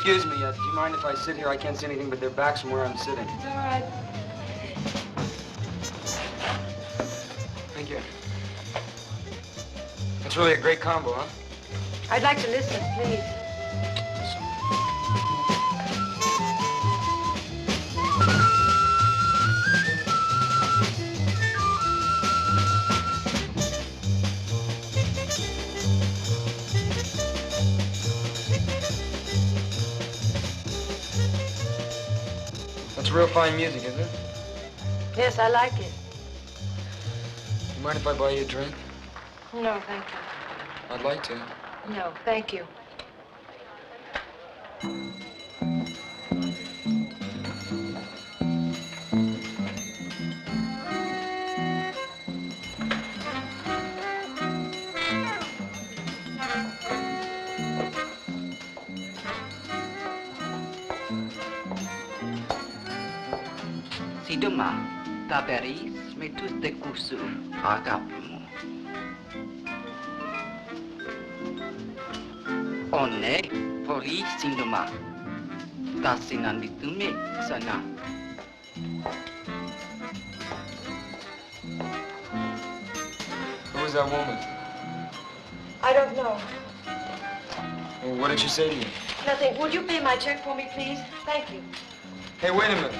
Excuse me, do you mind if I sit here? I can't see anything but their backs from where I'm sitting. It's all right. Thank you. It's really a great combo, huh? I'd like to listen, please. That's real fine music, isn't it? Yes, I like it. You mind if I buy you a drink? No, thank you. I'd like to. No, thank you. Sidoma, taberis, metus te kusu, agapumu. One, poli sindoma, tasinanditume sana. Who was that woman? I don't know. Well, what did she say to you? Nothing. Would you pay my check for me, please? Thank you. Hey, wait a minute.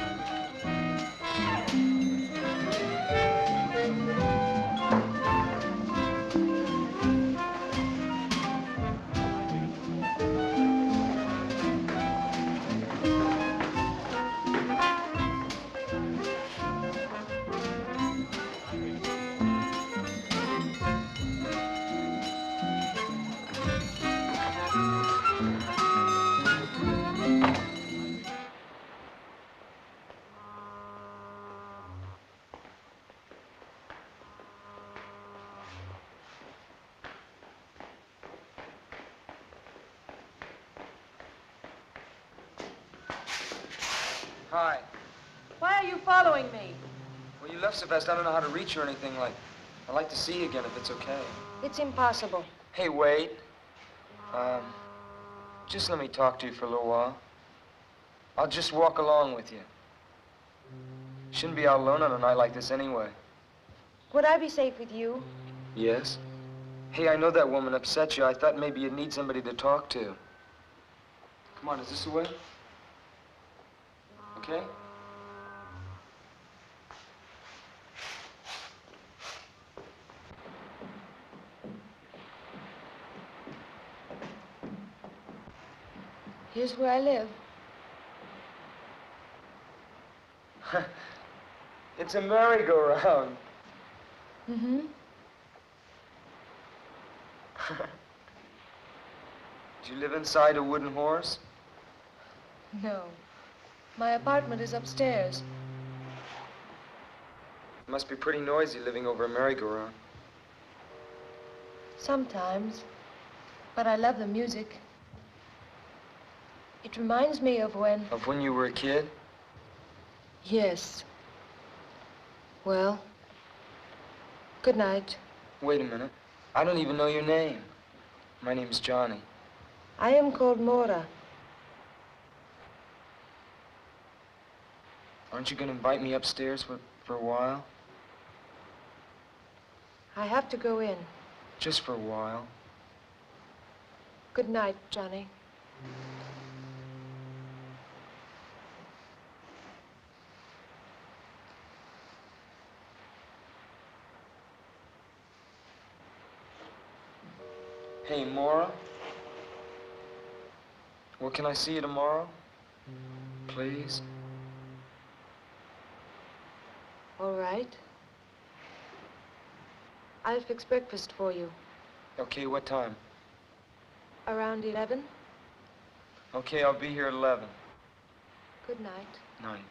Hi. Why are you following me? Well, you left so fast, I don't know how to reach you or anything like. I'd like to see you again if it's okay. It's impossible. Hey, wait. Just let me talk to you for a little while. I'll just walk along with you. Shouldn't be out alone on a night like this anyway. Would I be safe with you? Yes? Hey, I know that woman upset you. I thought maybe you'd need somebody to talk to. Come on, is this the way? Okay? Here's where I live. It's a merry-go-round. Mm-hmm. Do you live inside a wooden horse? No. My apartment is upstairs. It must be pretty noisy living over a merry-go-round. Sometimes. But I love the music. It reminds me of when... Of when you were a kid? Yes. Well, good night. Wait a minute. I don't even know your name. My name's Johnny. I am called Mora. Aren't you going to invite me upstairs for a while? I have to go in. Just for a while. Good night, Johnny. Hey, Mora. Well, can I see you tomorrow? Please? All right. I'll fix breakfast for you. Okay, what time? Around 11. Okay, I'll be here at 11. Good night. Night.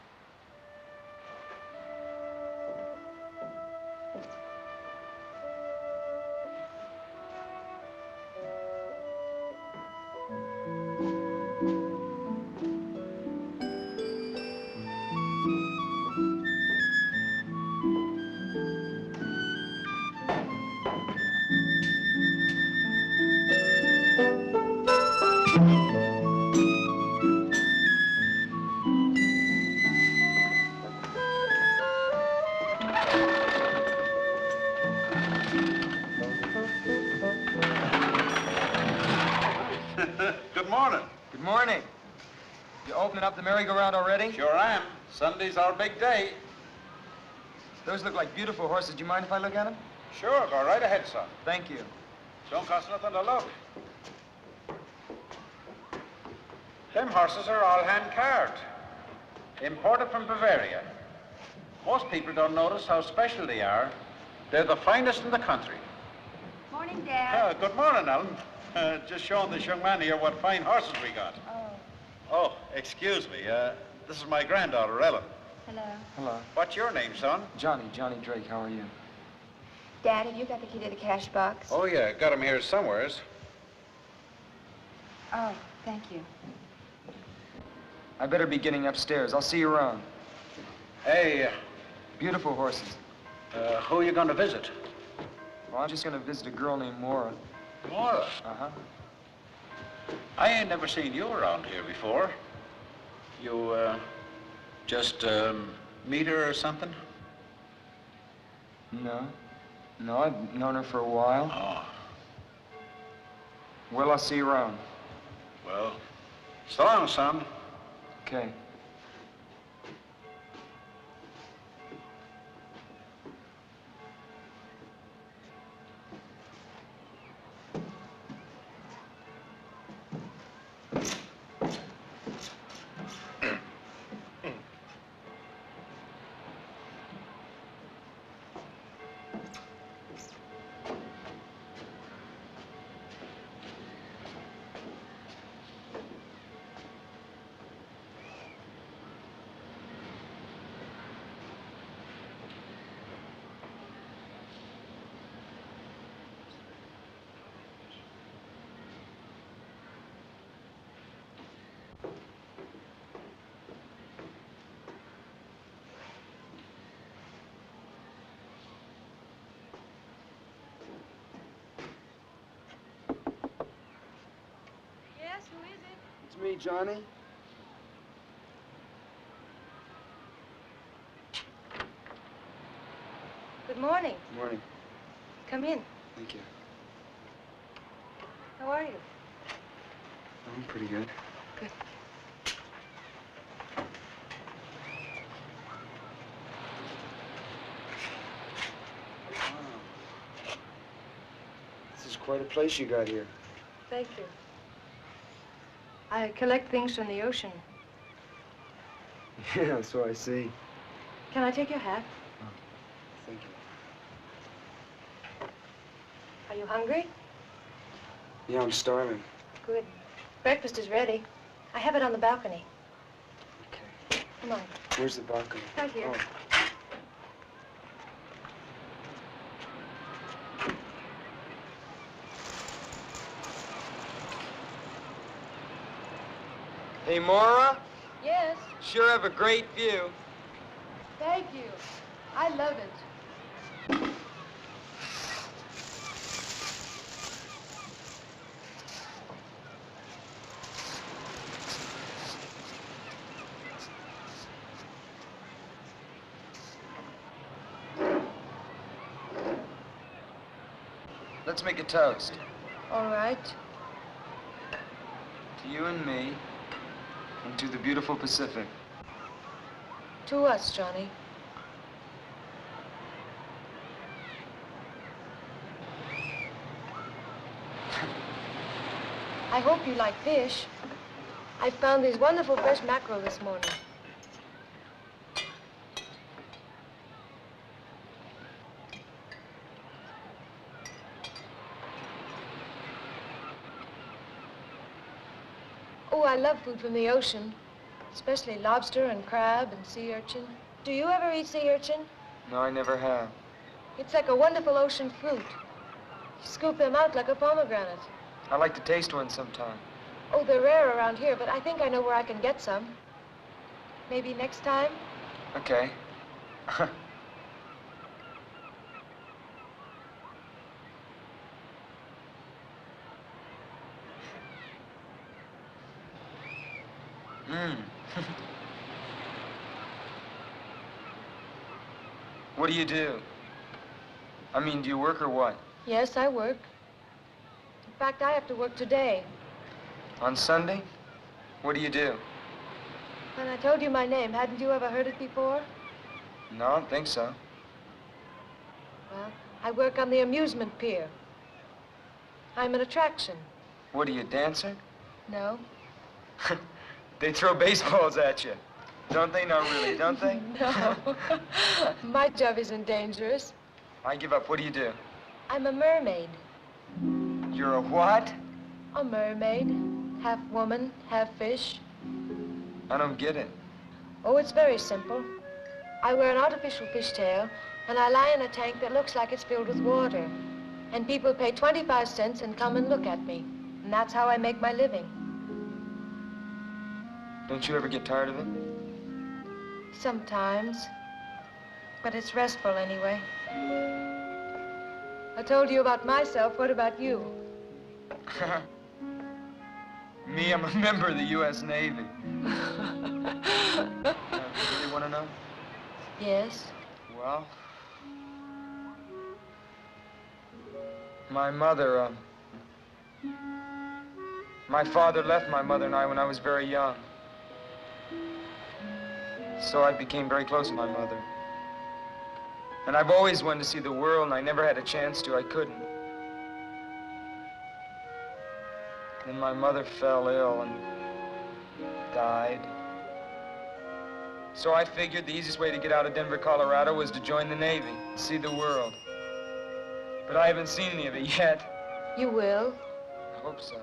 morning. Good morning. You opening up the merry-go-round already? Sure am. Sunday's our big day. Those look like beautiful horses. Do you mind if I look at them? Sure, go right ahead, son. Thank you. Don't cost nothing to look. Them horses are all hand-carved. Imported from Bavaria. Most people don't notice how special they are. They're the finest in the country. Morning, Dad. Good morning, Ellen. Just showing this young man here what fine horses we got. Oh, excuse me. This is my granddaughter, Ellen. Hello. Hello. What's your name, son? Johnny Drake. How are you? Dad, have you got the key to the cash box? Oh, yeah. Got him here somewheres. Oh, thank you. I better be getting upstairs. I'll see you around. Hey, Beautiful horses. who are you going to visit? Well, I'm just going to visit a girl named Mora. Mora. Uh-huh. I ain't never seen you around here before. You, just, meet her or something? No. No, I've known her for a while. Oh, Well, I'll see you around. well, so long, son. Okay. Yes, who is it? It's me, Johnny. Good morning. Morning. Come in. Thank you. How are you? I'm pretty good. Good. This is quite a place you got here. Thank you. I collect things from the ocean. Yeah, so I see. Can I take your hat? Thank you. Are you hungry? Yeah, I'm starving. Good. Breakfast is ready. I have it on the balcony. Okay. Come on. Where's the balcony? Right here. Oh. Hey, Mora. Yes. Sure have a great view. Thank you. I love it. Let's make a toast. All right. To you and me, and to the beautiful Pacific. To us, Johnny. I hope you like fish. I found these wonderful fresh mackerel this morning. Oh, I love food from the ocean, especially lobster and crab and sea urchin. Do you ever eat sea urchin? No, I never have. It's like a wonderful ocean fruit. You scoop them out like a pomegranate. I'd like to taste one sometime. Oh, they're rare around here, but I think I know where I can get some. Maybe next time? Okay. Mmm. What do you do? I mean, do you work or what? Yes, I work. In fact, I have to work today. On Sunday? What do you do? When I told you my name, hadn't you ever heard it before? No, I don't think so. Well, I work on the amusement pier. I'm an attraction. What are you, a dancer? No. They throw baseballs at you. Don't they? No, really, don't they? No. My job isn't dangerous. I give up. What do you do? I'm a mermaid. You're a what? A mermaid. Half woman, half fish. I don't get it. Oh, it's very simple. I wear an artificial fishtail, and I lie in a tank that looks like it's filled with water. And people pay 25 cents and come and look at me. And that's how I make my living. Don't you ever get tired of it? Sometimes. But it's restful anyway. I told you about myself. What about you? Me, I'm a member of the U.S. Navy. You really want to know? Yes. Well, my mother, my father left my mother and I when I was very young. So I became very close to my mother. And I've always wanted to see the world, and I never had a chance to. I couldn't. Then my mother fell ill and died. So I figured the easiest way to get out of Denver, Colorado was to join the Navy, and see the world. But I haven't seen any of it yet. You will. I hope so.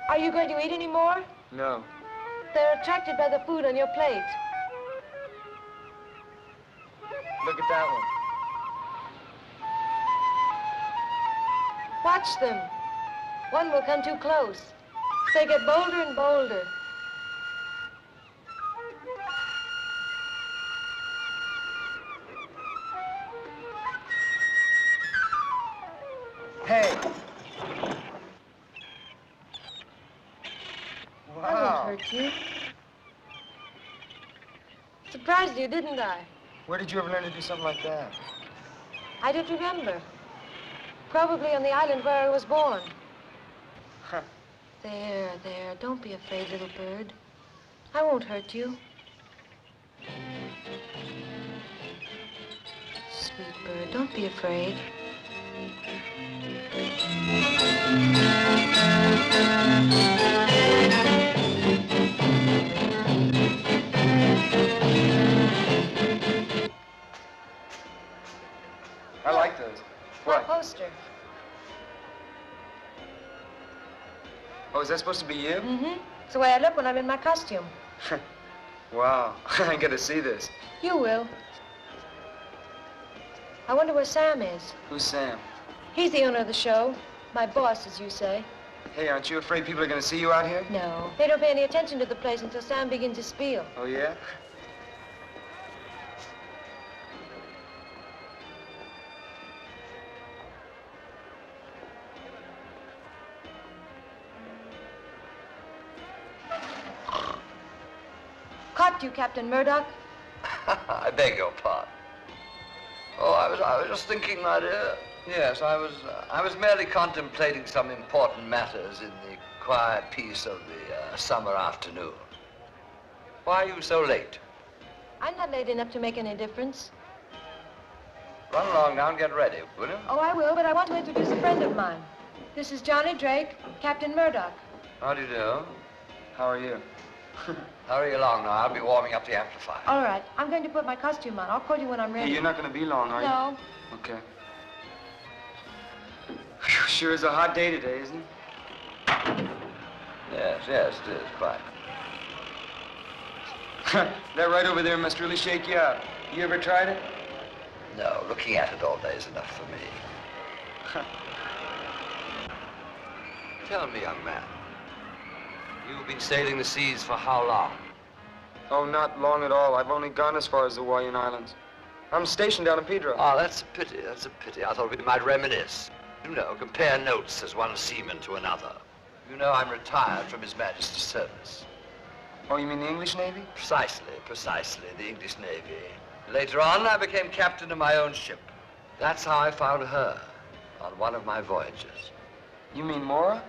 Are you going to eat any more? No. They're attracted by the food on your plate. Look at that one. Watch them. One will come too close. They get bolder and bolder. Hey! I Wow. won't hurt you. Surprised you, didn't I? Where did you ever learn to do something like that? I don't remember. Probably on the island where I was born. Huh. There. Don't be afraid, little bird. I won't hurt you. Sweet bird, don't be afraid. I like those. My What? poster. Oh, is that supposed to be you? Mm-hmm. It's the way I look when I'm in my costume. Wow. I gotta see this. You will. I wonder where Sam is. Who's Sam? He's the owner of the show. My boss, as you say. Hey, aren't you afraid people are gonna see you out here? No. They don't pay any attention to the place until Sam begins his spiel. Oh, yeah? Caught you, Captain Murdock. I beg your pardon. Oh, I was just thinking, my dear. Yes, I was merely contemplating some important matters in the quiet peace of the summer afternoon. Why are you so late? I'm not late enough to make any difference. Run along now and get ready, will you? Oh, I will, but I want to introduce a friend of mine. This is Johnny Drake, Captain Murdock. How do you do? How are you? Hurry along now. I'll be warming up the amplifier. All right, I'm going to put my costume on. I'll call you when I'm ready. Hey, you're not gonna be long, are you? No. Okay. Whew, sure is a hot day today, isn't it? Yes, it is, quite. That right over there must really shake you up. You ever tried it? No, looking at it all day is enough for me. Tell me, young man, you've been sailing the seas for how long? Oh, not long at all. I've only gone as far as the Hawaiian Islands. I'm stationed down in Pedro. Oh, that's a pity. That's a pity. I thought we might reminisce. You know, compare notes as one seaman to another. You know, I'm retired from His Majesty's service. Oh, you mean the English Navy? Precisely, the English Navy. Later on, I became captain of my own ship. That's how I found her, on one of my voyages. You mean Mora?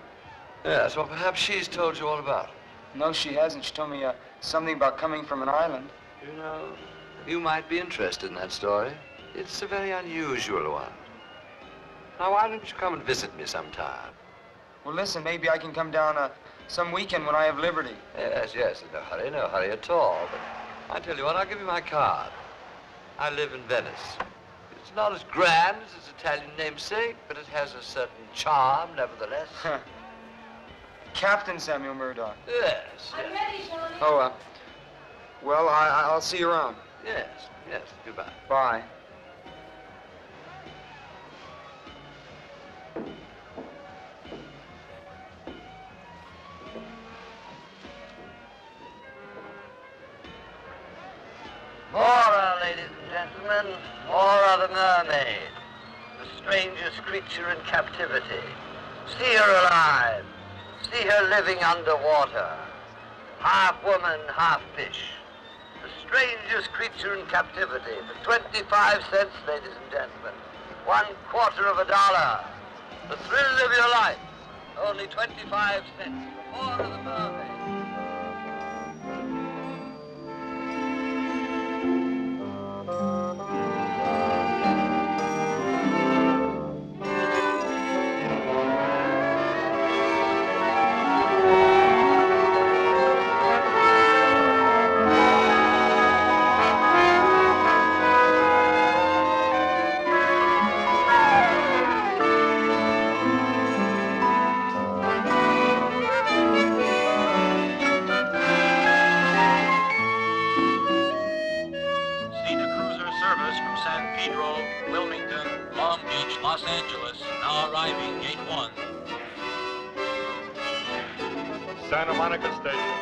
Yes, well, perhaps she's told you all about it. No, she hasn't. She told me something about coming from an island. You know, you might be interested in that story. It's a very unusual one. Now, why don't you come and visit me sometime? Well, listen, maybe I can come down some weekend when I have liberty. Yes, no hurry at all. But I tell you what, I'll give you my card. I live in Venice. It's not as grand as its Italian namesake, but it has a certain charm, nevertheless. Captain Samuel Murdock. Yes. I'm ready, Johnny. Oh, well, I'll see you around. Yes, goodbye. Bye. Mora, ladies and gentlemen, Mora the Mermaid, the strangest creature in captivity. See her alive. See her living underwater. Half woman, half fish. The strangest creature in captivity. For 25 cents, ladies and gentlemen. $0.25. The thrill of your life. Only 25 cents. Mora the Mermaid. Los Angeles, now arriving gate 1. Santa Monica Station.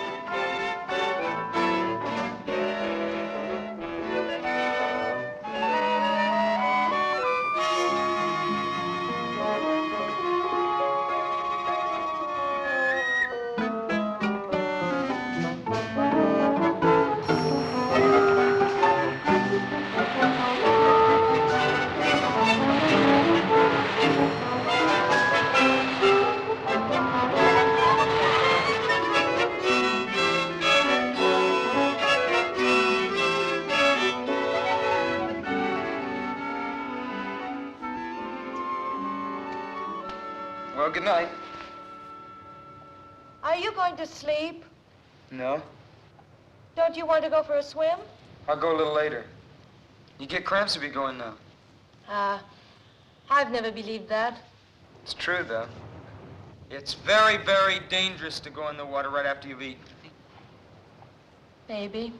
Well, good night. Are you going to sleep? No, Don't you want to go for a swim? I'll go a little later. You get cramps if you go in now. I've never believed that. It's true, though. It's very, very dangerous to go in the water right after you've eaten. Maybe.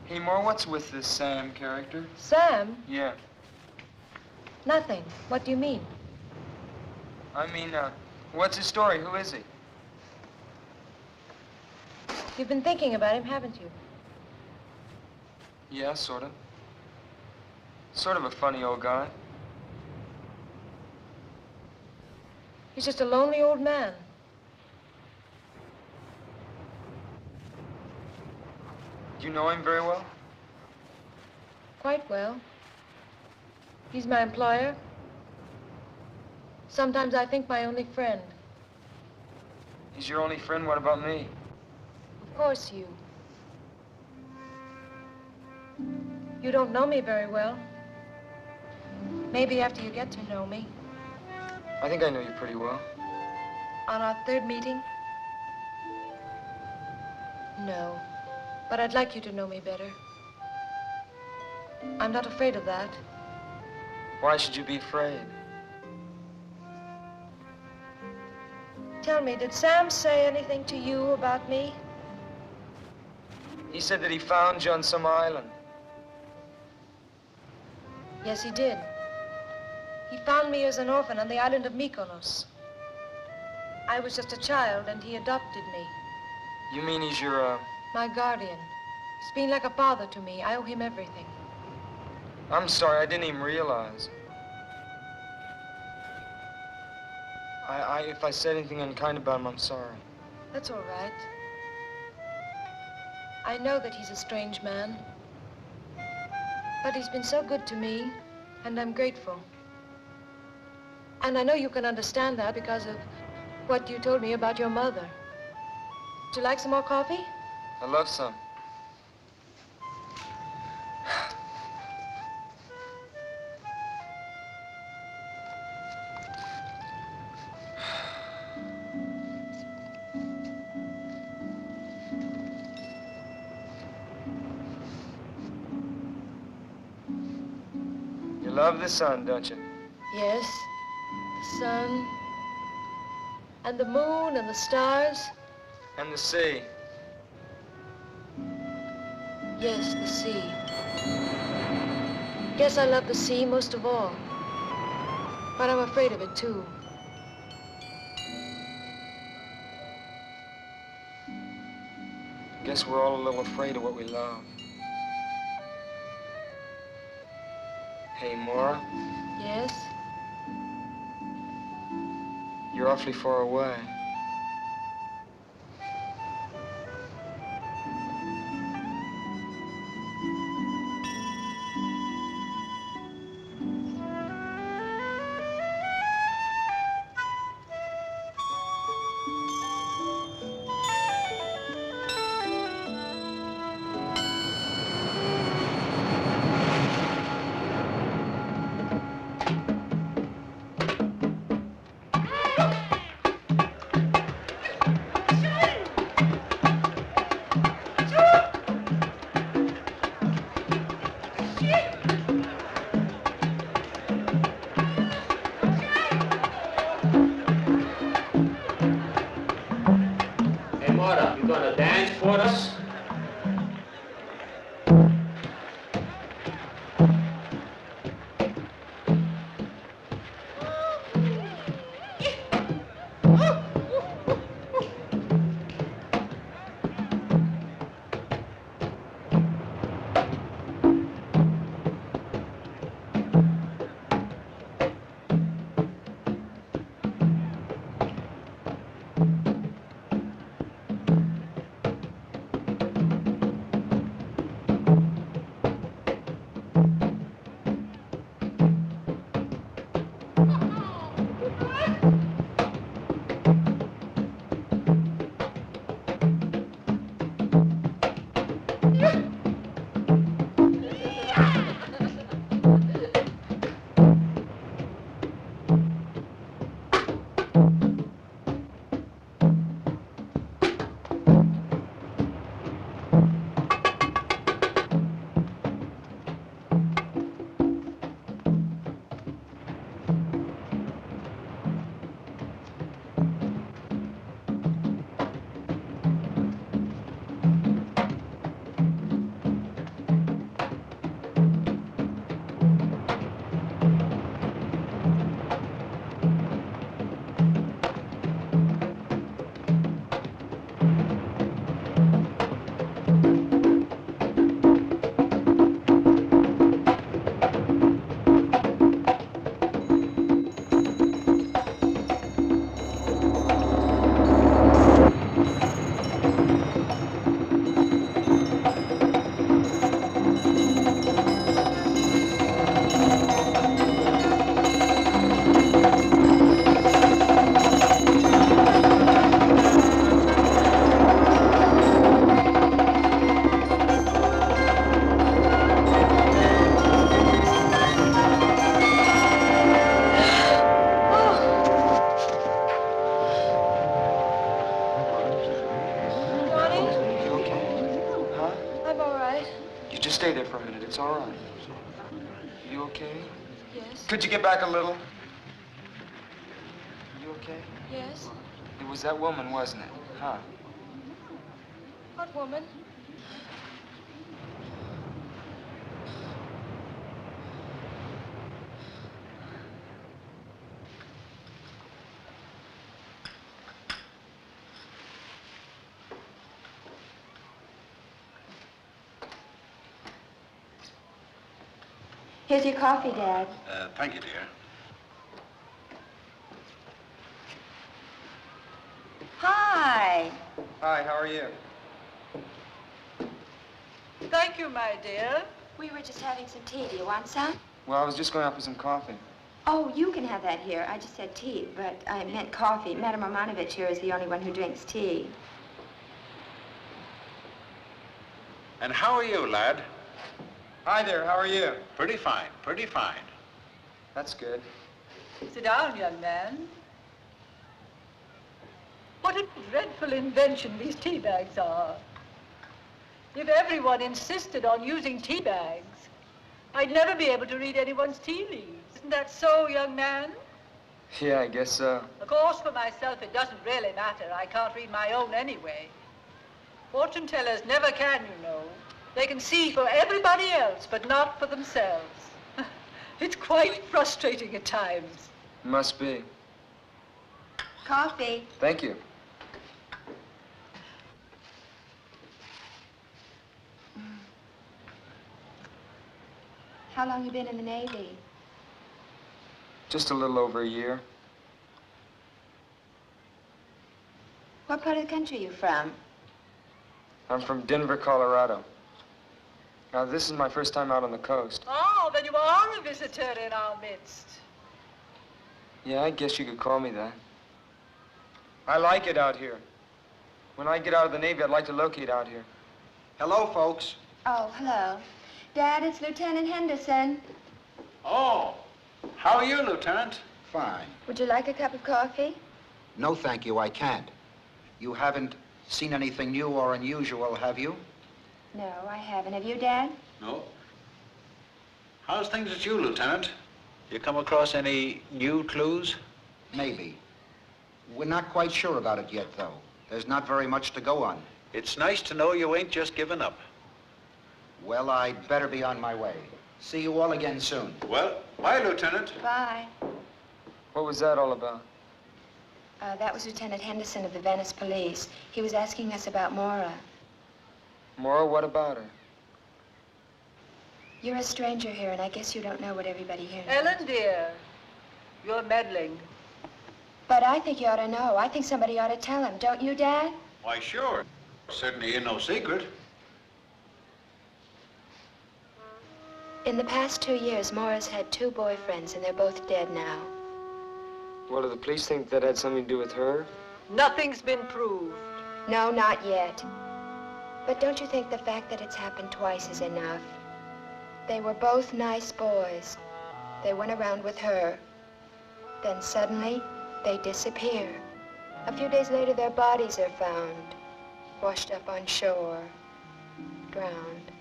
Hey, Mora, what's with this Sam character? Sam? Yeah. Nothing. What do you mean? I mean, what's his story? Who is he? You've been thinking about him, haven't you? Yeah, sort of. Sort of a funny old guy. He's just a lonely old man. Do you know him very well? Quite well. He's my employer. Sometimes I think my only friend. He's your only friend? What about me? Of course, you. You don't know me very well. Maybe after you get to know me. I think I know you pretty well. On our third meeting? No. But I'd like you to know me better. I'm not afraid of that. Why should you be afraid? Tell me, did Sam say anything to you about me? He said that he found you on some island. Yes, he did. He found me as an orphan on the island of Mykonos. I was just a child, and he adopted me. You mean he's your, My guardian. He's been like a father to me. I owe him everything. I'm sorry, I didn't even realize. If I said anything unkind about him, I'm sorry. That's all right. I know that he's a strange man. But he's been so good to me, and I'm grateful. And I know you can understand that because of what you told me about your mother. Would you like some more coffee? I love some. You love the sun, don't you? Yes, the sun, and the moon, and the stars. And the sea. Yes, the sea. Guess I love the sea most of all. But I'm afraid of it, too. Guess we're all a little afraid of what we love. Hey, Mora, Yes? you're awfully far away. Hey, Mora, you gonna dance for us? Just stay there for a minute. It's all right. You okay? Yes. Could you get back a little? You okay? Yes. It was that woman, wasn't it? Huh? What woman? Here's your coffee, Dad. Thank you, dear. Hi. Hi, how are you? Thank you, my dear. We were just having some tea. Do you want some? Well, I was just going out for some coffee. Oh, you can have that here. I just said tea, but I meant coffee. Madame Romanovich here is the only one who drinks tea. And how are you, lad? Hi there, how are you? Pretty fine, pretty fine. That's good. Sit down, young man. What a dreadful invention these tea bags are. If everyone insisted on using tea bags, I'd never be able to read anyone's tea leaves. Isn't that so, young man? Yeah, I guess so. Of course, for myself, it doesn't really matter. I can't read my own anyway. Fortune tellers never can, you know. They can see for everybody else, but not for themselves. It's quite frustrating at times. Must be. Coffee. Thank you. How long you been in the Navy? Just a little over a year. What part of the country are you from? I'm from Denver, Colorado. Now, this is my first time out on the coast. Oh, then you are a visitor in our midst. Yeah, I guess you could call me that. I like it out here. When I get out of the Navy, I'd like to locate out here. Hello, folks. Oh, hello. Dad, it's Lieutenant Henderson. Oh, how are you, Lieutenant? Fine. Would you like a cup of coffee? No, thank you, I can't. You haven't seen anything new or unusual, have you? No, I haven't. Have you, Dad? No. How's things with you, Lieutenant? You come across any new clues? Maybe. We're not quite sure about it yet, though. There's not very much to go on. It's nice to know you ain't just given up. Well, I'd better be on my way. See you all again soon. Well, bye, Lieutenant. Bye. What was that all about? That was Lieutenant Henderson of the Venice Police. He was asking us about Mora. Mora, what about her? You're a stranger here, and I guess you don't know what everybody here knows. Ellen, dear, you're meddling. But I think you ought to know. I think somebody ought to tell him. Don't you, Dad? Why, sure. Certainly ain't no secret. In the past 2 years, Mora's had 2 boyfriends, and they're both dead now. What, do the police think that had something to do with her? Nothing's been proved. No, not yet. But don't you think the fact that it's happened twice is enough? They were both nice boys. They went around with her. Then suddenly, they disappear. A few days later, their bodies are found, washed up on shore, drowned.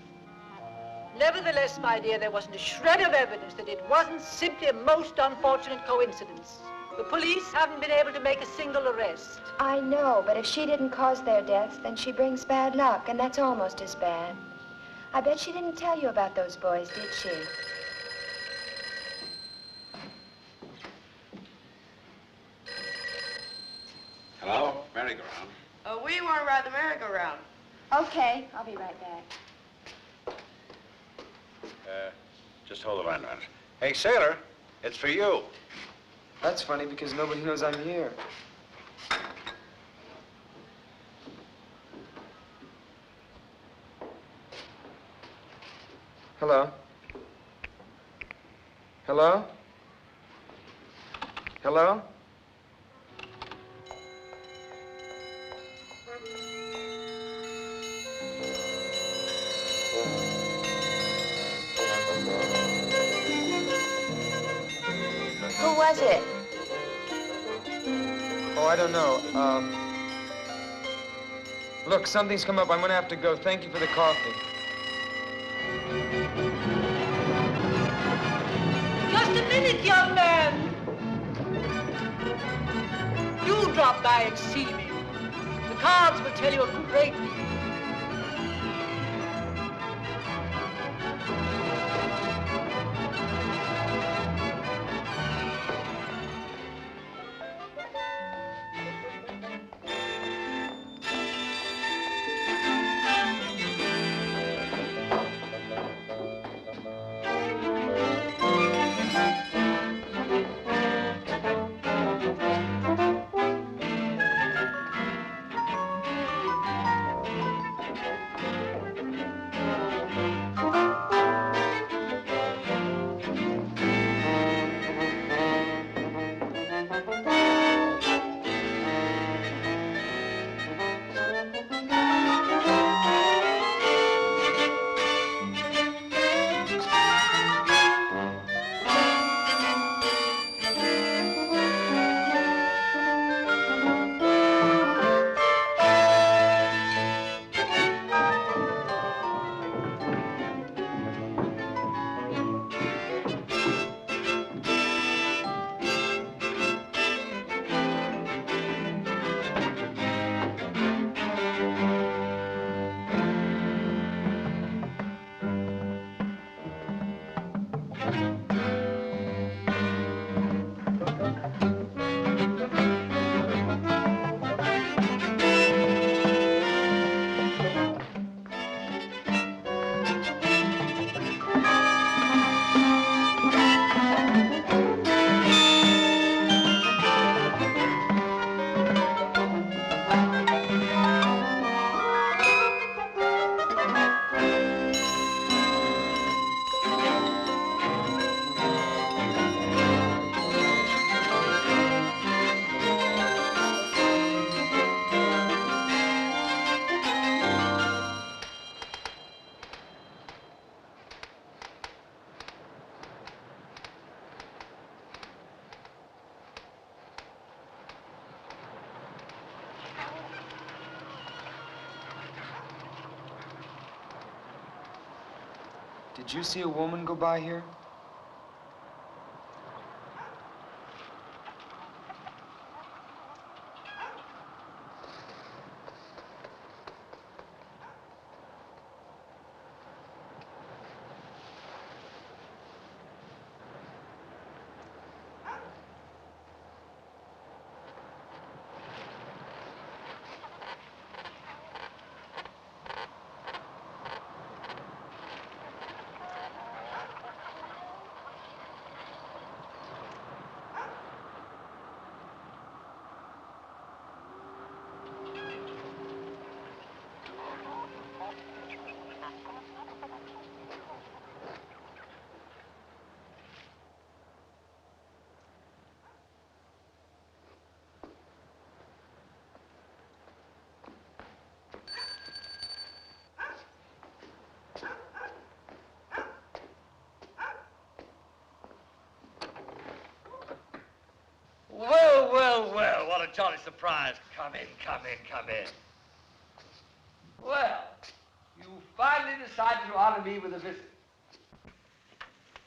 Nevertheless, my dear, there wasn't a shred of evidence that it wasn't simply a most unfortunate coincidence. The police haven't been able to make a single arrest. I know, but if she didn't cause their deaths, then she brings bad luck, and that's almost as bad. I bet she didn't tell you about those boys, did she? Hello? Merry-go-round. We want to ride the merry-go-round. Okay, I'll be right back. Just hold the line a minute. Hey, sailor, it's for you. That's funny because nobody knows I'm here. Hello? Hello? Hello? Who was it? Oh, I don't know. Look, something's come up. I'm gonna have to go. Thank you for the coffee. Just a minute, young man. You drop by and see me. The cards will tell you a great deal. Did you see a woman go by here? Well, well, well, what a jolly surprise. Come in, come in, come in. Well, you finally decided to honor me with a visit.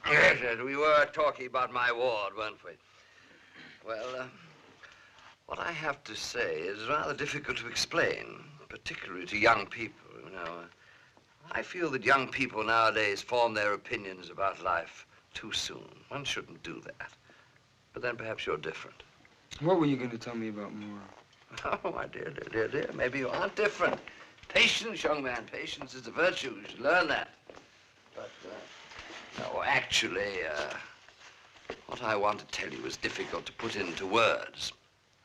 Yes, yes, we were talking about my ward, weren't we? Well, what I have to say is rather difficult to explain, particularly to young people, you know. I feel that young people nowadays form their opinions about life too soon. One shouldn't do that. But then perhaps you're different. What were you going to tell me about Mora? Oh, my dear, dear, dear, dear. Maybe you aren't different. Patience, young man. Patience is a virtue. You should learn that. But, no, actually, what I want to tell you is difficult to put into words.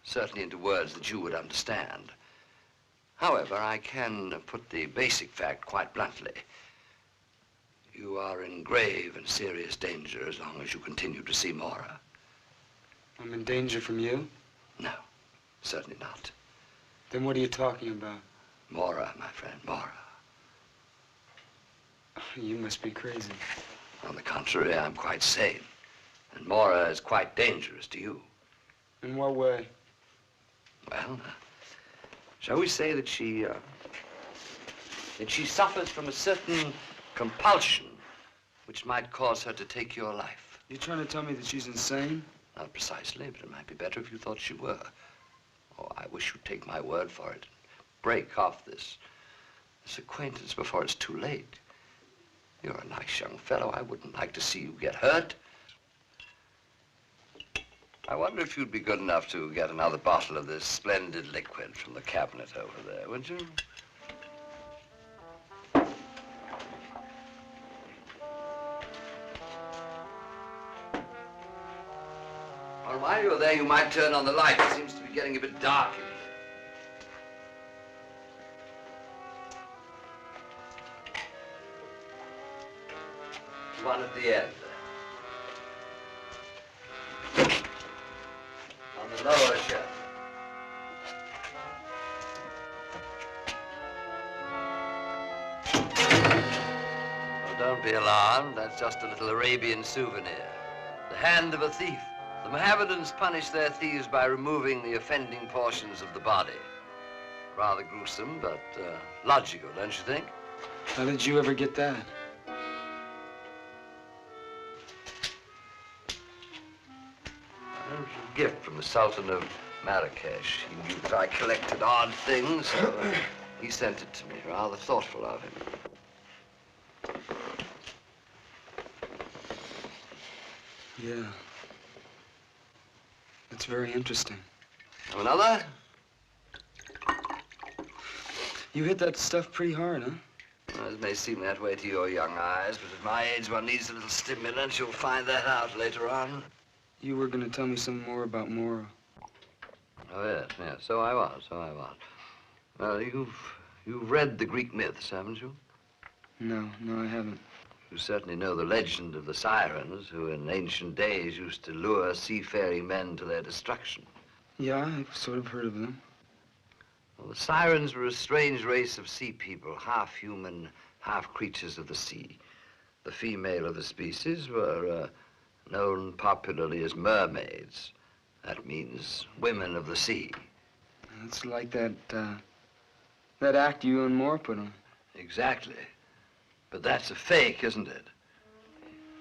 Certainly into words that you would understand. However, I can put the basic fact quite bluntly. You are in grave and serious danger as long as you continue to see Mora. I'm in danger from you? No, certainly not. Then what are you talking about? Mora, my friend, Mora. You must be crazy. On the contrary, I'm quite sane. And Mora is quite dangerous to you. In what way? Well, shall we say that she suffers from a certain compulsion which might cause her to take your life. You're trying to tell me that she's insane? Not precisely, but it might be better if you thought she were. Oh, I wish you'd take my word for it. Break off this acquaintance before it's too late. You're a nice young fellow. I wouldn't like to see you get hurt. I wonder if you'd be good enough to get another bottle of this splendid liquid from the cabinet over there, would you? Well, while you're there, you might turn on the light. It seems to be getting a bit dark in here. One at the end. On the lower shelf. Oh, don't be alarmed. That's just a little Arabian souvenir. The hand of a thief. The Mohammedans punish their thieves by removing the offending portions of the body. Rather gruesome, but logical, don't you think? How did you ever get that? It was a gift from the Sultan of Marrakesh. He knew that I collected odd things, so he sent it to me. Rather thoughtful of him. Yeah. That's very interesting. Have another? You hit that stuff pretty hard, huh? Well, it may seem that way to your young eyes, but at my age one needs a little stimulant. You'll find that out later on. You were going to tell me some more about Mora. Oh, yes, yes. So I was. Well, you've read the Greek myths, haven't you? No, I haven't. You certainly know the legend of the sirens, who in ancient days used to lure seafaring men to their destruction. Yeah, I've sort of heard of them. Well, the sirens were a strange race of sea people, half human, half creatures of the sea. The female of the species were known popularly as mermaids. That means women of the sea. It's like that act you and Mora put on. Exactly. But that's a fake, isn't it?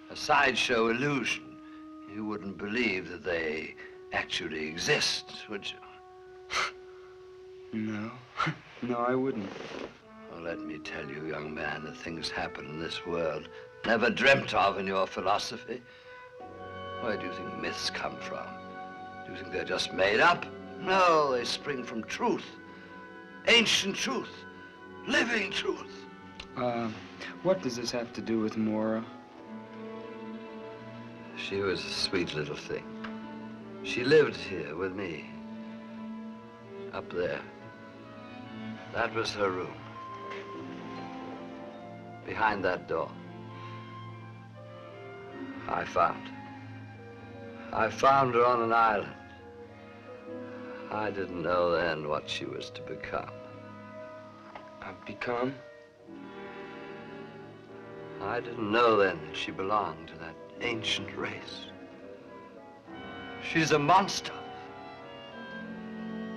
a sideshow illusion. You wouldn't believe that they actually exist, would you? No. No, I wouldn't. Well, let me tell you, young man, that things happen in this world never dreamt of in your philosophy. Where do you think myths come from? Do you think they're just made up? No, they spring from truth. Ancient truth. Living truth. What does this have to do with Mora? She was a sweet little thing. She lived here with me. Up there. That was her room. Behind that door. I found her on an island. I didn't know then what she was to become. Become? I didn't know then that she belonged to that ancient race. She's a monster.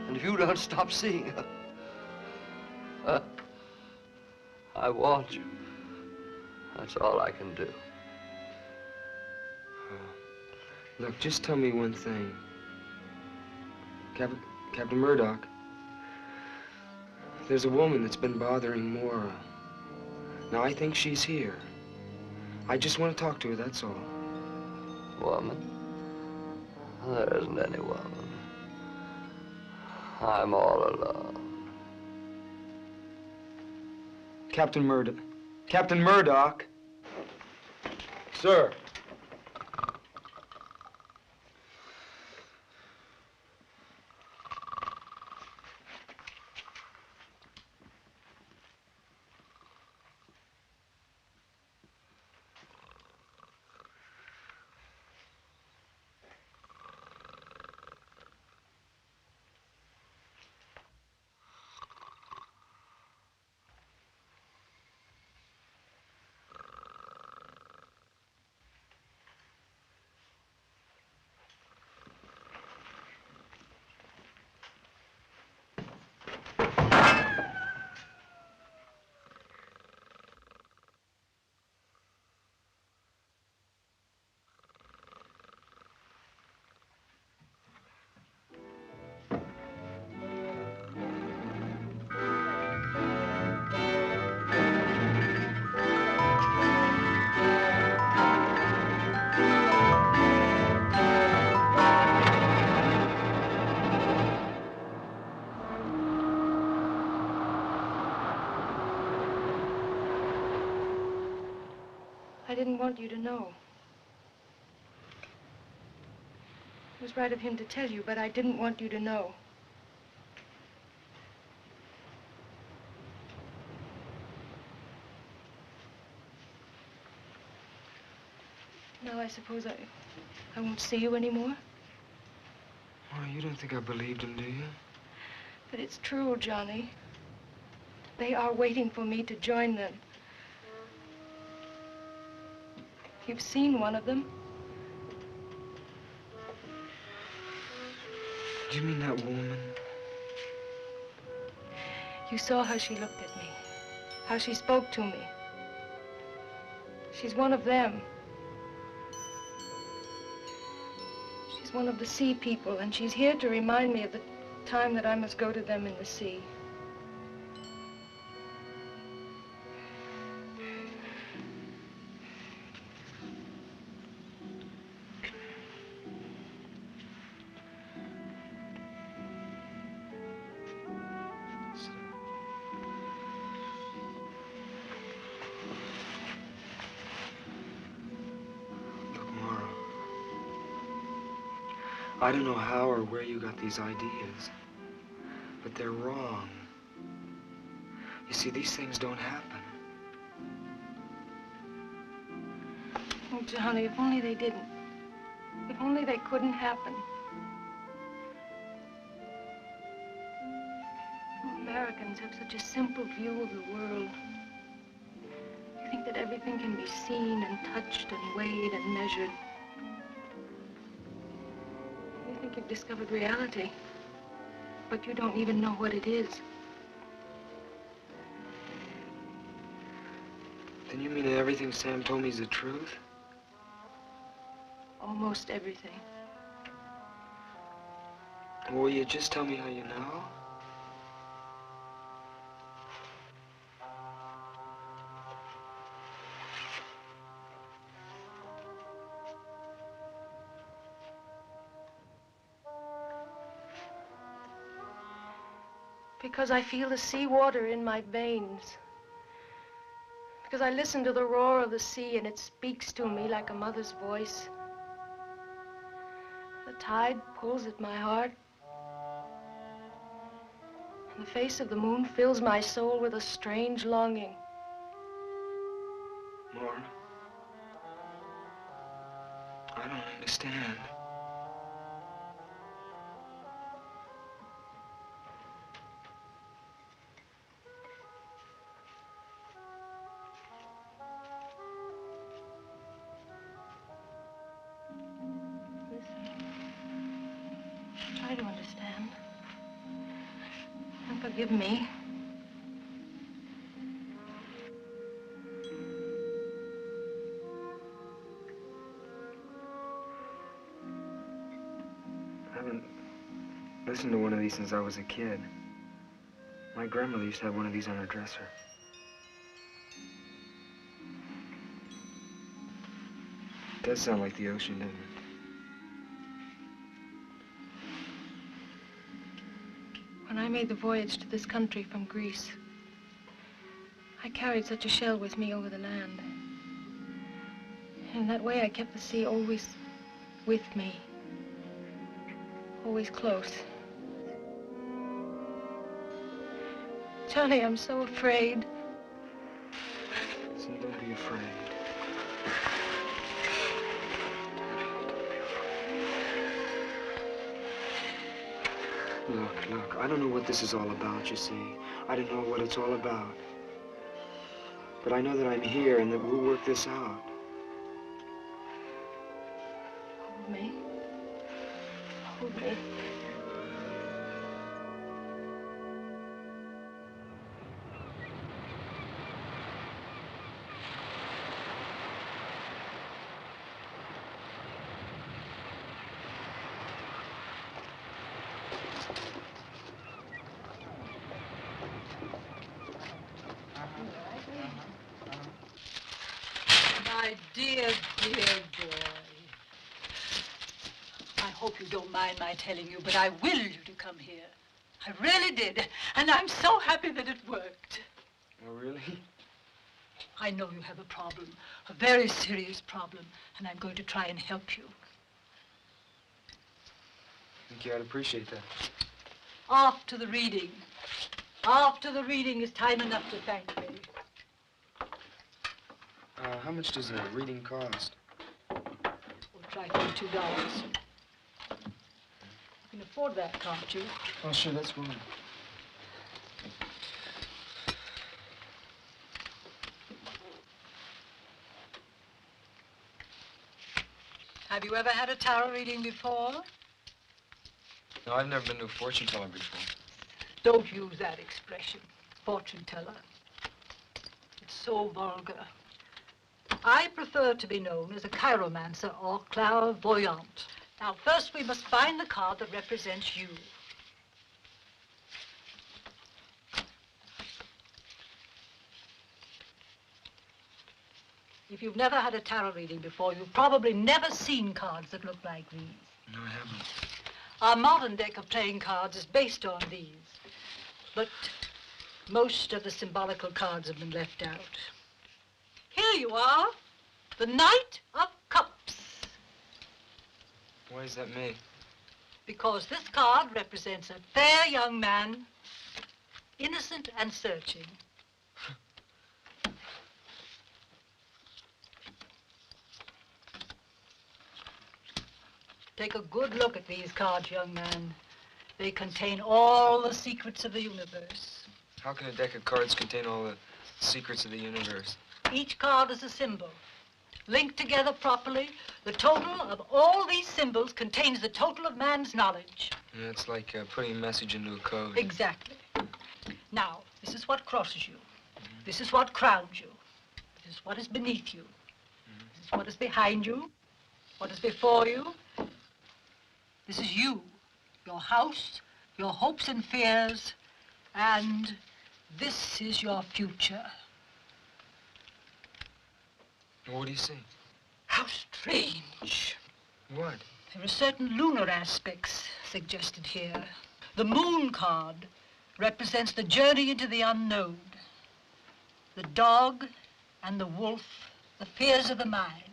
And if you don't stop seeing her, I want you. That's all I can do. Look, just tell me one thing. Captain Murdock, there's a woman that's been bothering Mora. Now, I think she's here. I just want to talk to her, that's all. Woman? There isn't any woman. I'm all alone. Captain Murdock. Captain Murdock! Sir. I didn't want you to know. It was right of him to tell you, but I didn't want you to know. Now I suppose I won't see you anymore? Oh, you don't think I believed him, do you? But it's true, Johnny. They are waiting for me to join them. You've seen one of them. Do you mean that woman? You saw how she looked at me, how she spoke to me. She's one of them. She's one of the sea people, and she's here to remind me of the time that I must go to them in the sea. I don't know how or where you got these ideas, but they're wrong. You see, these things don't happen. Oh, Johnny, if only they didn't. If only they couldn't happen. Americans have such a simple view of the world. You think that everything can be seen and touched and weighed and measured. You think you've discovered reality, but you don't even know what it is. Then you mean that everything Sam told me is the truth? Almost everything. Will you just tell me how you know? Because I feel the sea water in my veins. Because I listen to the roar of the sea and it speaks to me like a mother's voice. The tide pulls at my heart. And the face of the moon fills my soul with a strange longing. Mora, I don't understand. Try to understand. And forgive me. I haven't listened to one of these since I was a kid. My grandmother used to have one of these on her dresser. It does sound like the ocean, doesn't it? When I made the voyage to this country from Greece, I carried such a shell with me over the land. In that way, I kept the sea always with me, always close. Johnny, I'm so afraid. Listen, don't be afraid. Look, I don't know what this is all about, you see. I don't know what it's all about. But I know that I'm here and that we'll work this out. Hold me. Hold me. My dear, dear boy. I hope you don't mind my telling you, but I willed you to come here. I really did. And I'm so happy that it worked. Oh, really? I know you have a problem, a very serious problem, and I'm going to try and help you. I think I'd appreciate that. After the reading. After the reading is time enough to thank me. How much does a reading cost? We'll try $2. You can afford that, can't you? Oh, sure, that's fine. Have you ever had a tarot reading before? No, I've never been to a fortune teller before. Don't use that expression, fortune teller. It's so vulgar. I prefer to be known as a chiromancer or clairvoyant. Now, first we must find the card that represents you. If you've never had a tarot reading before, you've probably never seen cards that look like these. No, I haven't. Our modern deck of playing cards is based on these, but most of the symbolical cards have been left out. Here you are, the Knight of Cups. Why is that me? Because this card represents a fair young man, innocent and searching. Take a good look at these cards, young man. They contain all the secrets of the universe. How can a deck of cards contain all the secrets of the universe? Each card is a symbol. Linked together properly, the total of all these symbols contains the total of man's knowledge. Yeah, it's like putting a message into a code. Exactly. Now, this is what crosses you. This is what crowns you. This is what is beneath you. This is what is behind you. What is before you? This is you, your house, your hopes and fears, and this is your future. What do you see? How strange. What? There are certain lunar aspects suggested here. The moon card represents the journey into the unknown. The dog and the wolf, the fears of the mind,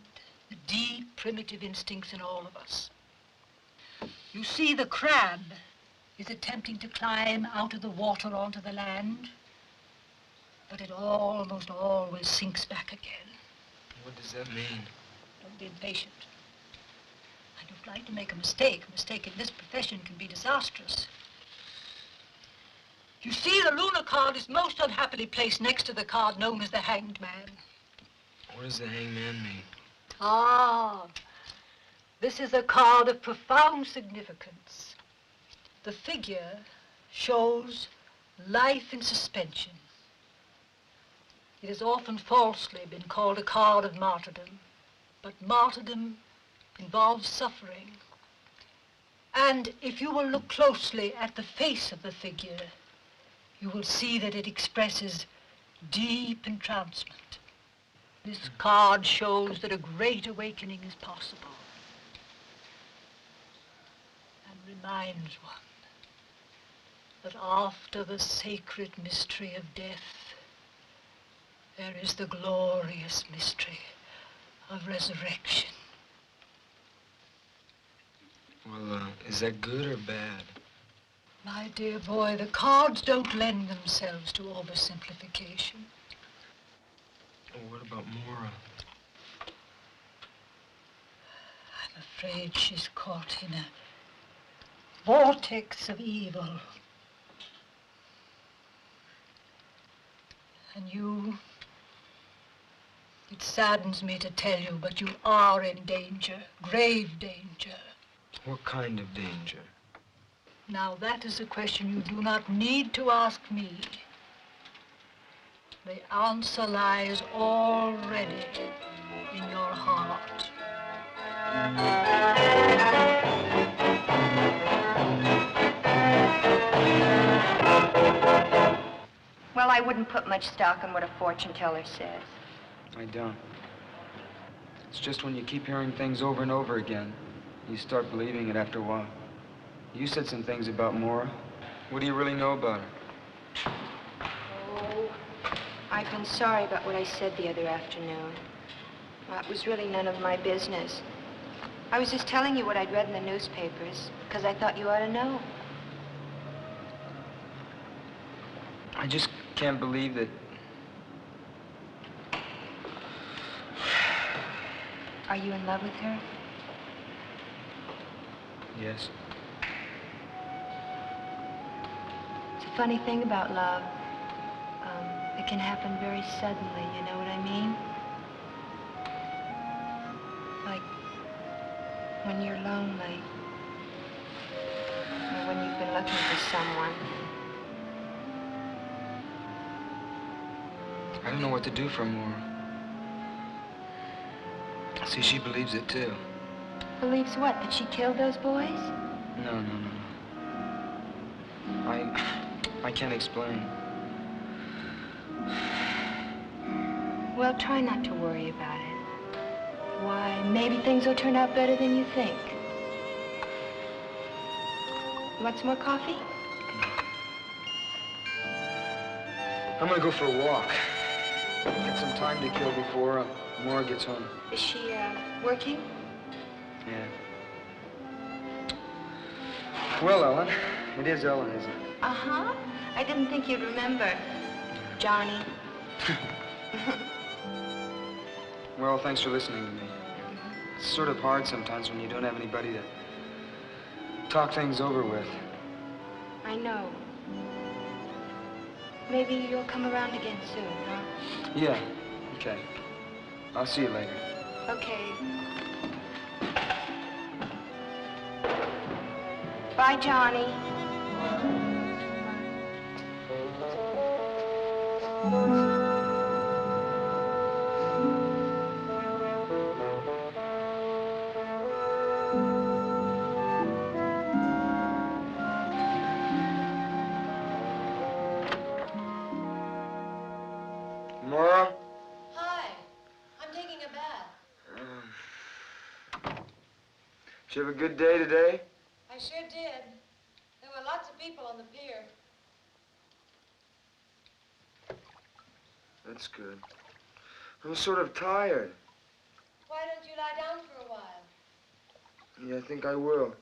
the deep primitive instincts in all of us. You see, the crab is attempting to climb out of the water onto the land, but it almost always sinks back again. What does that mean? Don't be impatient. I don't like to make a mistake. A mistake in this profession can be disastrous. You see, the lunar card is most unhappily placed next to the card known as the Hanged Man. What does the hangman mean? Ah, this is a card of profound significance. The figure shows life in suspension. It has often falsely been called a card of martyrdom, but martyrdom involves suffering. And if you will look closely at the face of the figure, you will see that it expresses deep entrancement. This card shows that a great awakening is possible and reminds one that after the sacred mystery of death, there is the glorious mystery of resurrection. Well, is that good or bad? My dear boy, the cards don't lend themselves to oversimplification. Well, what about Mora? I'm afraid she's caught in a vortex of evil. And you, it saddens me to tell you, but you are in danger, grave danger. What kind of danger? Now, that is a question you do not need to ask me. The answer lies already in your heart. Well, I wouldn't put much stock in what a fortune teller says. I don't. It's just when you keep hearing things over and over again, you start believing it after a while. You said some things about Mora. What do you really know about her? Oh, I've been sorry about what I said the other afternoon. Well, it was really none of my business. I was just telling you what I'd read in the newspapers, because I thought you ought to know. I just can't believe that... Are you in love with her? Yes. It's a funny thing about love. It can happen very suddenly, you know what I mean? Like when you're lonely, or when you've been looking for someone. I don't know what to do for Mora. See, she believes it too. Believes what? That she killed those boys? No. I can't explain. Well, try not to worry about it. Why, maybe things will turn out better than you think. You want some more coffee? I'm gonna go for a walk. Get some time to kill before Mora gets home. Is she, working? Yeah. Well, Ellen. It is Ellen, isn't it? Uh-huh. I didn't think you'd remember. Johnny. Well, thanks for listening to me. It's sort of hard sometimes when you don't have anybody to talk things over with. I know. Maybe you'll come around again soon, huh? Yeah. Okay. I'll see you later. Okay. Bye, Johnny. Did you have a good day today? I sure did. There were lots of people on the pier. That's good. I'm sort of tired. Why don't you lie down for a while? Yeah, I think I will.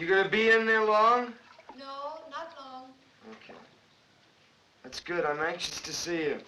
You gonna be in there long? No, not long. Okay. That's good. I'm anxious to see you.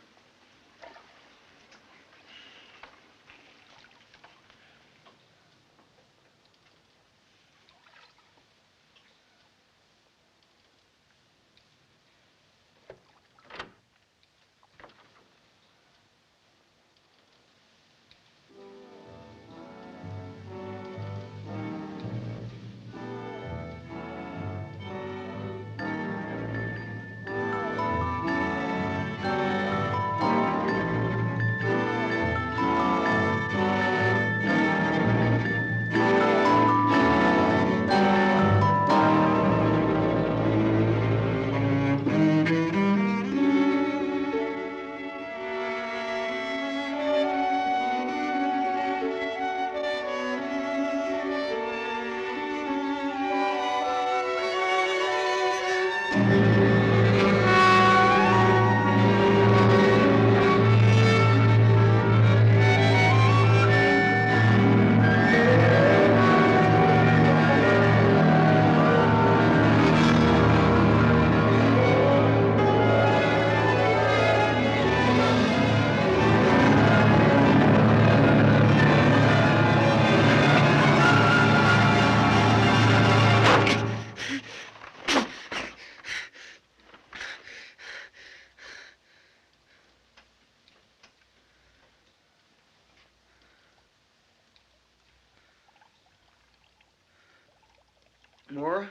Mora?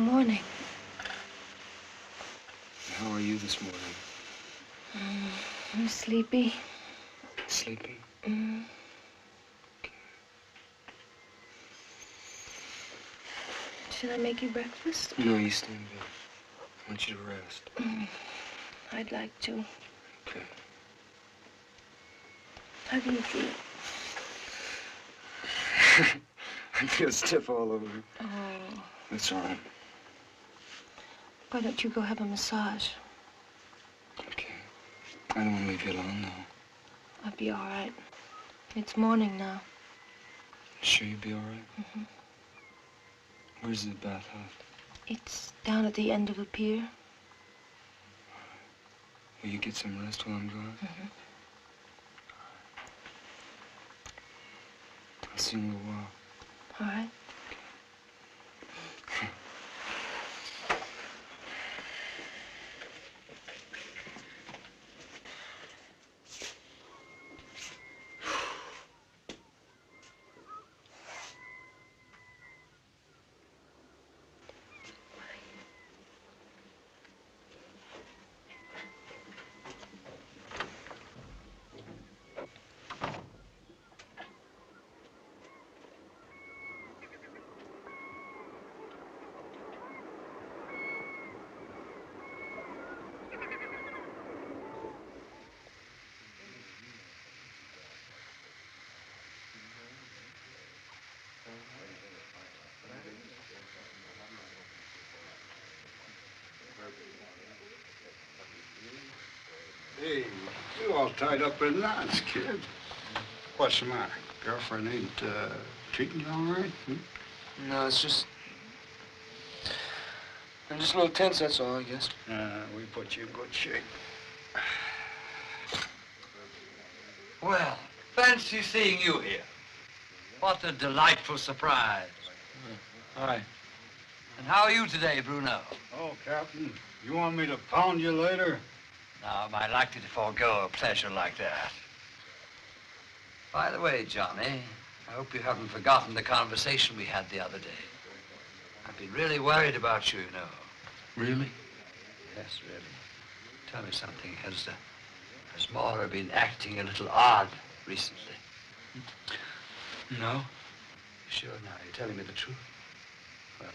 morning. How are you this morning? I'm sleepy. Sleepy? Mm. Should I make you breakfast? No, you stay in bed. I want you to rest. I'd like to. Okay. How do you feel? I feel stiff all over. Oh. That's all right. Why don't you go have a massage? Okay. I don't want to leave you alone, though. I'll be all right. It's morning now. Sure you'll be all right? Mm-hmm. Where's the bathhouse? It's down at the end of a pier. Will you get some rest while I'm gone? Mm-hmm. I'll see you in a little while. All right. Hey, you all tied up in knots, kid. What's the matter? Girlfriend ain't treating you all right? No, it's just... I'm just a little tense, that's all, I guess. We put you in good shape. Well, fancy seeing you here. What a delightful surprise. Hi. And how are you today, Bruno? Oh, Captain, you want me to pound you later? Now, am I likely to forego a pleasure like that? By the way, Johnny, I hope you haven't forgotten the conversation we had the other day. I've been really worried about you, you know. Really? Yes, really. Tell me something. Has Mora been acting a little odd recently? No. Sure now, you're telling me the truth? Well,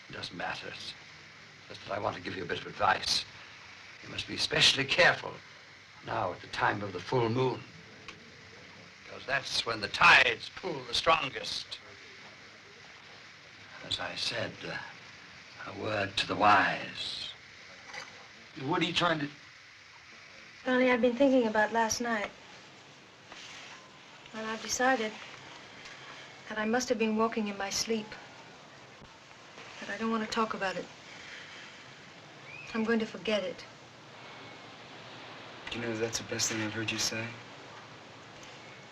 it doesn't matter. It's just that I want to give you a bit of advice. You must be especially careful now at the time of the full moon. Because that's when the tides pull the strongest. As I said, a word to the wise. What are you trying to... Johnny, I've been thinking about last night. And I've decided that I must have been walking in my sleep. But I don't want to talk about it. I'm going to forget it. You know, that's the best thing I've heard you say.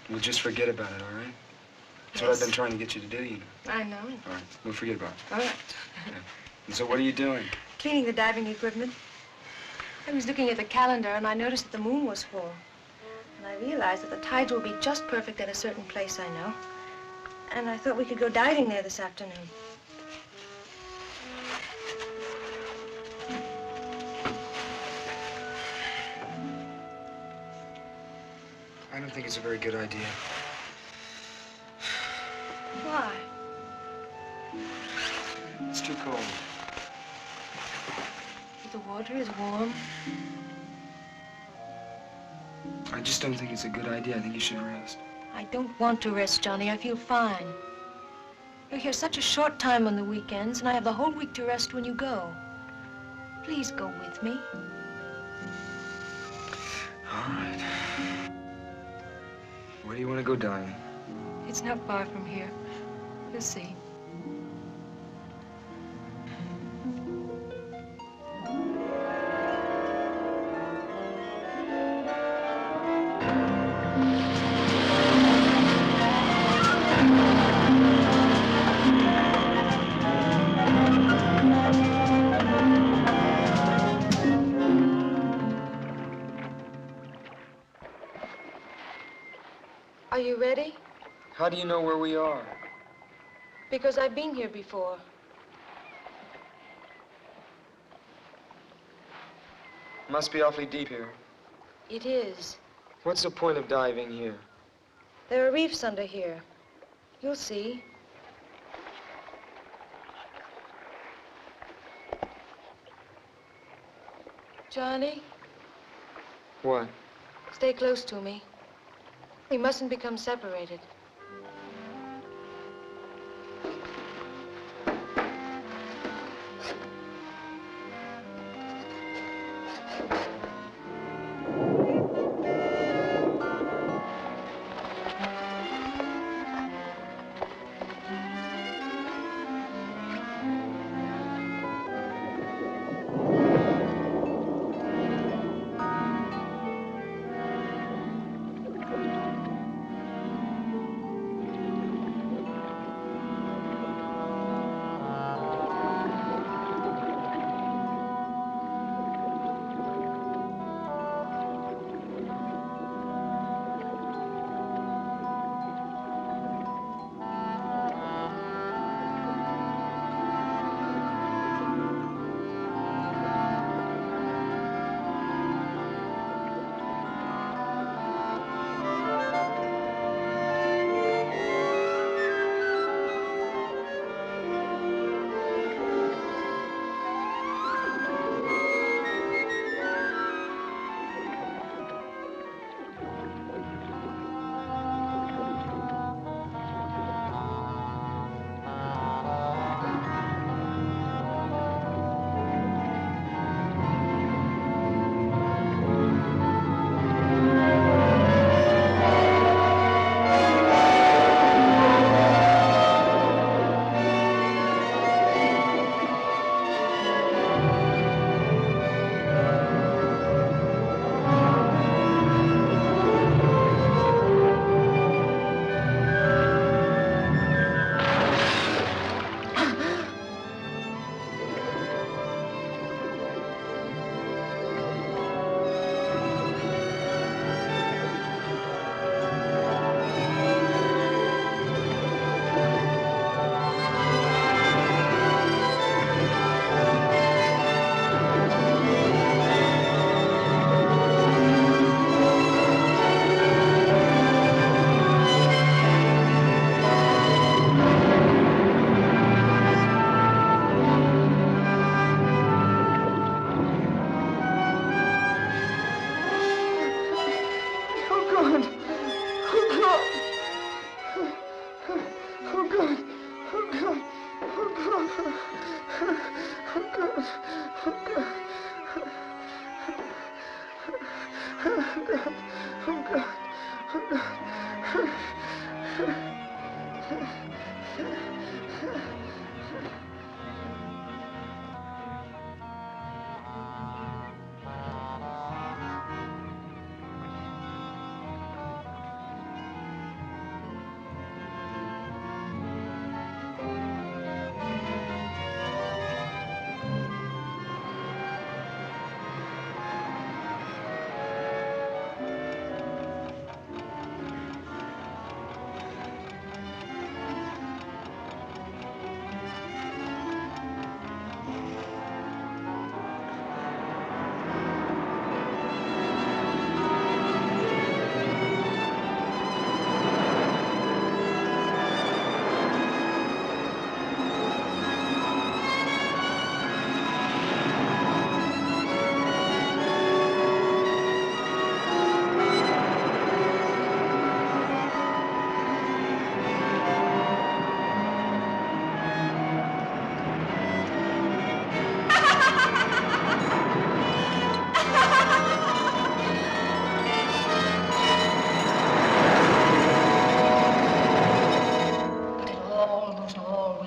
We'll just forget about it, all right? That's what I've been trying to get you to do, you know. I know. All right, we'll forget about it. All right. Okay. And so what are you doing? Cleaning the diving equipment. I was looking at the calendar and I noticed that the moon was full. And I realized that the tides will be just perfect at a certain place I know. And I thought we could go diving there this afternoon. I don't think it's a very good idea. Why? It's too cold. The water is warm. I just don't think it's a good idea. I think you should rest. I don't want to rest, Johnny. I feel fine. You're here such a short time on the weekends, and I have the whole week to rest when you go. Please go with me. All right. Where do you want to go diving? It's not far from here. You'll see. Are you ready? How do you know where we are? Because I've been here before. Must be awfully deep here. It is. What's the point of diving here? There are reefs under here. You'll see. Johnny, What? stay close to me. We mustn't become separated.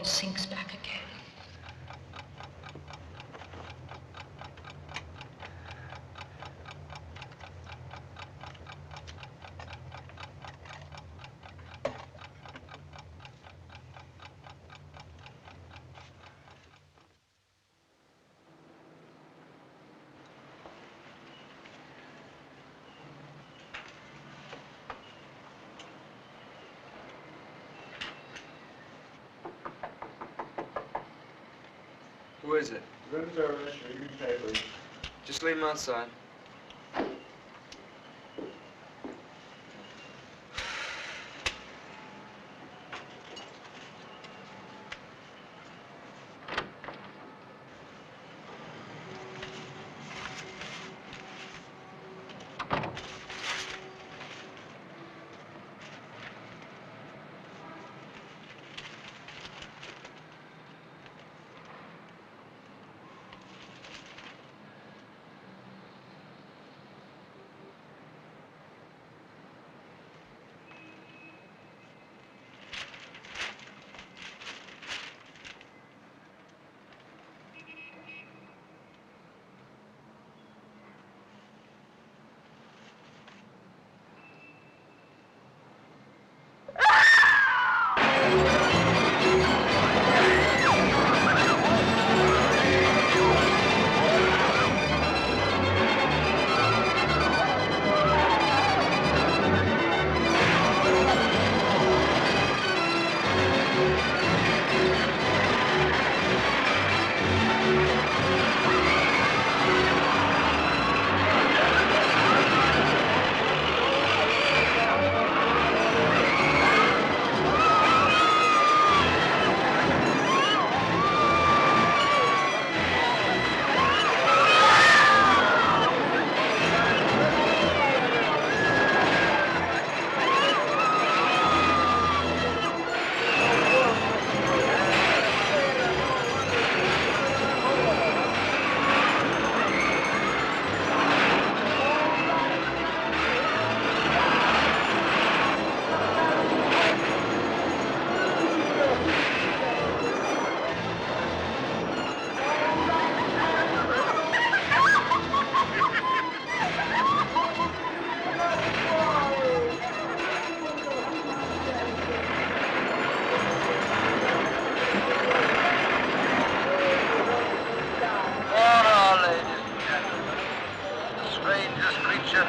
Sinks back again. Who is it? Room service, read your papers. Just leave him outside.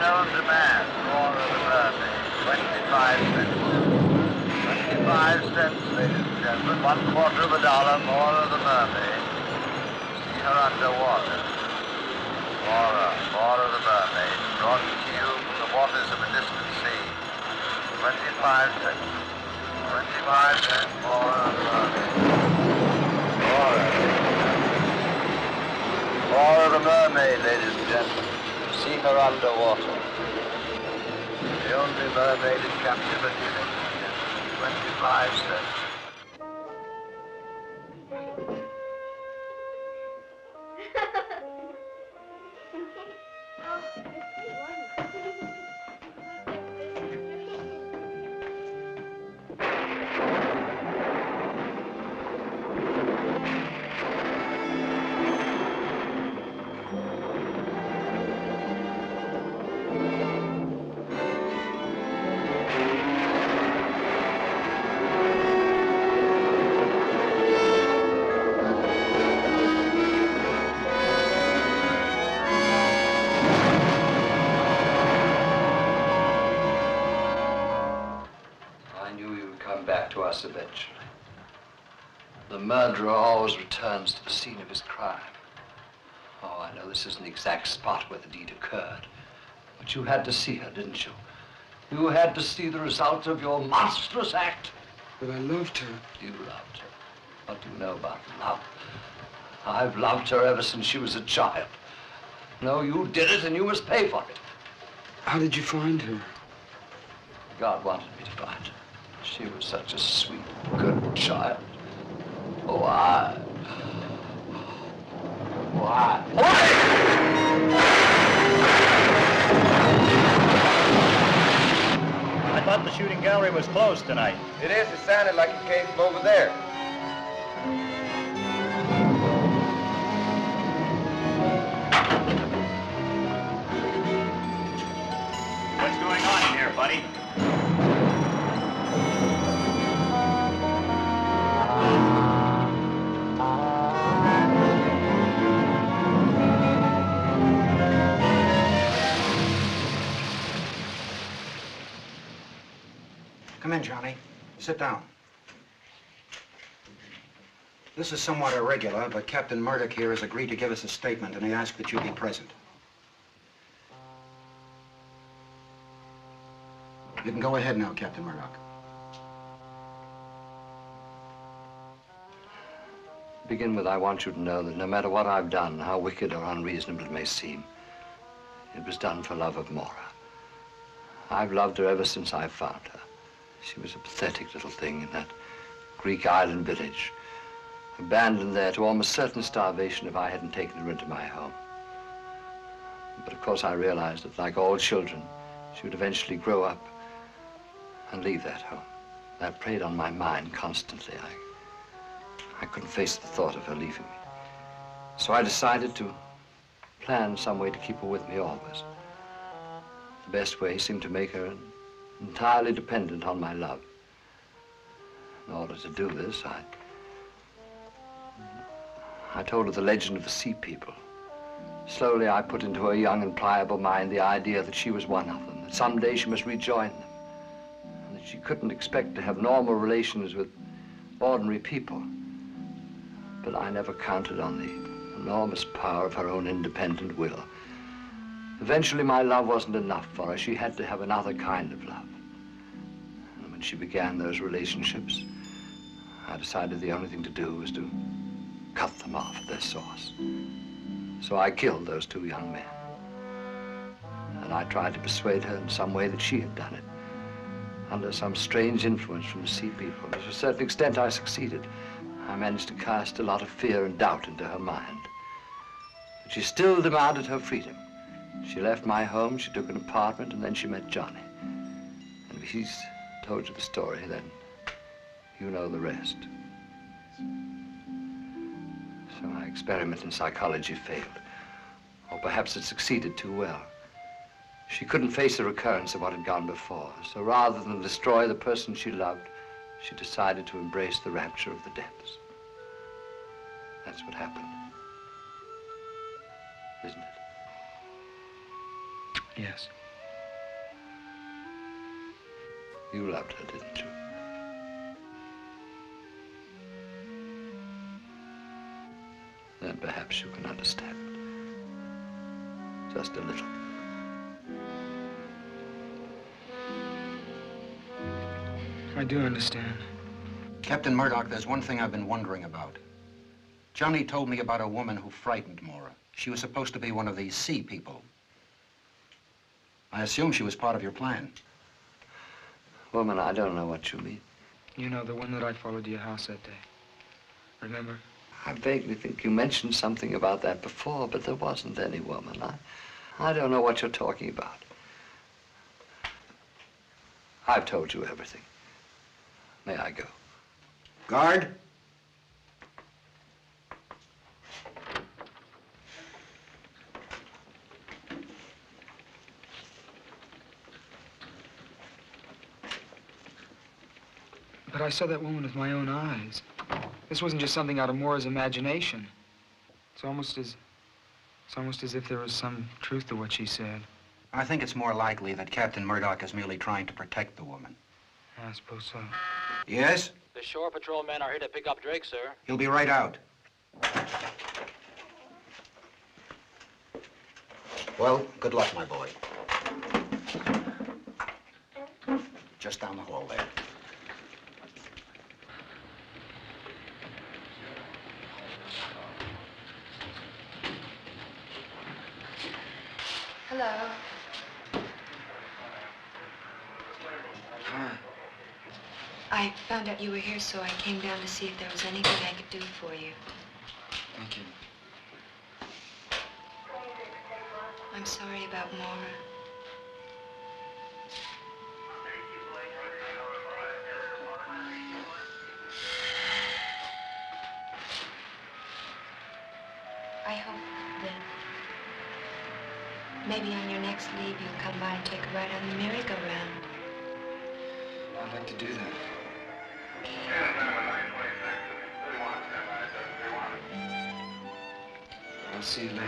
known to man, Mora the Mermaid, 25 cents. 25 cents, ladies and gentlemen, $1/4 of a dollar, Mora the Mermaid. See her underwater. Mora the Mermaid, brought to you from the waters of a distant sea. 25 cents. 25 cents, Mora the Mermaid. Mora the Mermaid, ladies and gentlemen. See her underwater. The only mermaid in captivity, ladies and gentlemen. 25 cents. Eventually. The murderer always returns to the scene of his crime. Oh, I know this isn't the exact spot where the deed occurred, but you had to see her, didn't you? You had to see the result of your monstrous act. But I loved her. You loved her. What do you know about love? I've loved her ever since she was a child. No, you did it and you must pay for it. How did you find her? God wanted me to find her. She was such a sweet, good child. Why? I thought the shooting gallery was closed tonight. It is. It sounded like it came from over there. What's going on in here, buddy? Come in, Johnny. Sit down. This is somewhat irregular, but Captain Murdock here has agreed to give us a statement, and he asked that you be present. You can go ahead now, Captain Murdock. To begin with, I want you to know that no matter what I've done, how wicked or unreasonable it may seem, it was done for love of Mora. I've loved her ever since I found her. She was a pathetic little thing in that Greek island village, abandoned there to almost certain starvation if I hadn't taken her into my home. But of course I realized that, like all children, she would eventually grow up and leave that home. That preyed on my mind constantly. I couldn't face the thought of her leaving me. So I decided to plan some way to keep her with me always. The best way seemed to make her entirely dependent on my love. In order to do this, I told her the legend of the sea people. Slowly, I put into her young and pliable mind the idea that she was one of them, that someday she must rejoin them, and that she couldn't expect to have normal relations with ordinary people. But I never counted on the enormous power of her own independent will. Eventually, my love wasn't enough for her. She had to have another kind of love. And when she began those relationships, I decided the only thing to do was to cut them off at their source. So I killed those two young men. And I tried to persuade her in some way that she had done it, under some strange influence from the sea people. To a certain extent, I succeeded. I managed to cast a lot of fear and doubt into her mind. But she still demanded her freedom. She left my home, she took an apartment, and then she met Johnny. And if he's told you the story, then you know the rest. So my experiment in psychology failed. Or perhaps it succeeded too well. She couldn't face the recurrence of what had gone before. So rather than destroy the person she loved, she decided to embrace the rapture of the depths. That's what happened, isn't it? Yes. You loved her, didn't you? Then perhaps you can understand. Just a little. I do understand. Captain Murdock, there's one thing I've been wondering about. Johnny told me about a woman who frightened Mora. She was supposed to be one of these sea people. I assume she was part of your plan. Woman, I don't know what you mean. You know, the one that I followed to your house that day. Remember? I vaguely think you mentioned something about that before, but there wasn't any woman. I don't know what you're talking about. I've told you everything. May I go? Guard? But I saw that woman with my own eyes. This wasn't just something out of Mora's imagination. It's almost as if there was some truth to what she said. I think it's more likely that Captain Murdock is merely trying to protect the woman. I suppose so. Yes? The shore patrol men are here to pick up Drake, sir. He'll be right out. Well, good luck, my boy. Just down the hall there. Hello. Hi. I found out you were here, so I came down to see if there was anything I could do for you. Thank you. I'm sorry about Mora. I hope that maybe on your next leave you'll come by and take a ride on the merry-go-round. I'd like to do that. I'll see you later.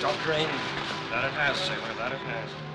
stopped raining. That it has, sailor, that it has.